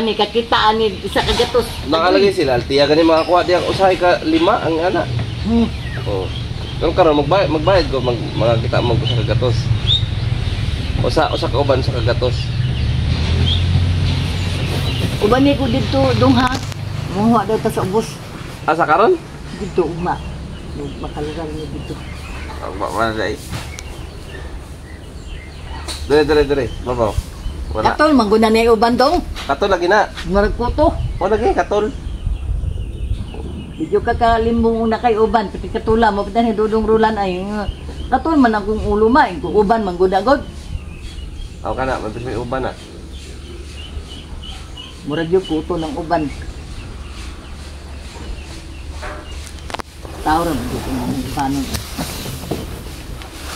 ani kakita ani isa ka gatos. Nakalagay sila, tiya gani mga kuha diya usahay ka 5 ang ana. Oh. Pero karon magbayad ko mga kita mo sa kagatos. Usa ka uban sa kagatos. Uban ni ko dito dungha. Muha daw ta sa ubos. Asa karon? Dito uma. Makalugar ni dito. Wala dai. Dire. Babaw. Wala. Katol mangguna ni uban dong. Katol lagi na. Marag puto. Wala lagi katol. Medyo kakalimbong una kay uban pati katula mo pati ni dudong rulan ay katol man akong ulo ma kung uban mangguna god. Aw kana mabili uban na. Murag yung puto ng uban. Tawran dito ng paano.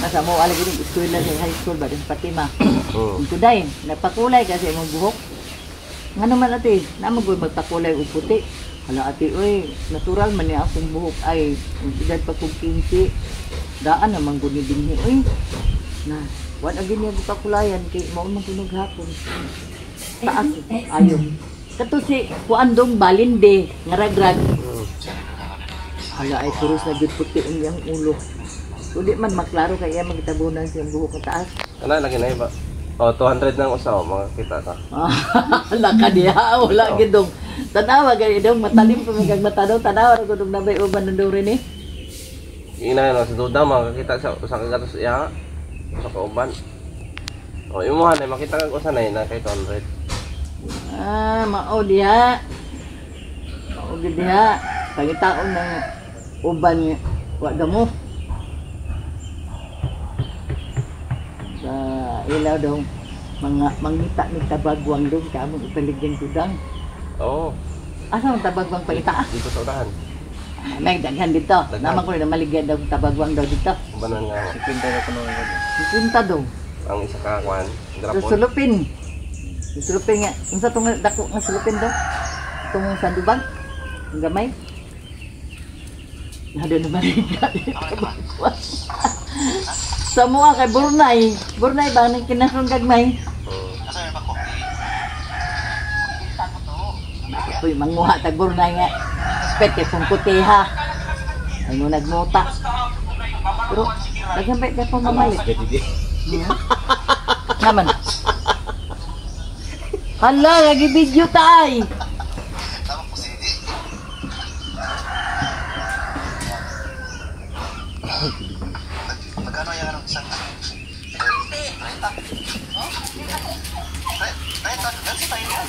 Nasa mo alagi din eskwela sa high school ba din Fatima. Ito dai napakulay kasi imong buhok. Ngano man ate, na magpakulay og puti. Hala ate oy, natural man ni akong buhok ay edad pa kog 15. Daan naman gud ni dinhi oy. Na, wan agi niya pakulayan kay mao man tunog hapon. Taas ayo. Kato si kuandong balinde ngaragrag. Hala ay puros na gud puti ang iyang ulo. Uli man maklaro kaya magitabunan siyang buhok sa taas. Ana lagi na iba. Oh, 200 nang usaw mga kita ta. Laka diha wala gidong. Tanawa gani dong matalim pa magag matadaw tanawa ra gud nabay uban nandong rin eh. Ina na sa duda makakita sa usa ka gatos iya. Usa ka uban. Oh, imuha na makita kag usa na kay 200. Mao diha. Mao gid diha. Pangitaon ng uban wa damo. Sa ilaw dong mga mangita ni tabagwang dong kamo ipaligyan tudang. Oo. Asa ang tabagwang paita? Dito sa udahan. May daghan dito. Naman ko na maligyan daw tabagwang daw dito. Banan nga. Ipinta na kuno nga. Ipinta daw. Ang isa ka kwan, drapon. Sulupin. Sulupin nga. Unsa tong dako nga sulupin daw? Tong sandubag. Ang gamay. Nado na maligyan. Sa mga kay Burnay. Burnay ba nang kinasong gagmay? Uy, manguha tag Burnay nga. Pet kay kung kutiha. Ay mo nagmuta. Pero, nagambay ka po mamalit. Naman. Hala, lagi video tayo. Magkano yan ang isang 30? 30? 30? Gansi tayo yan?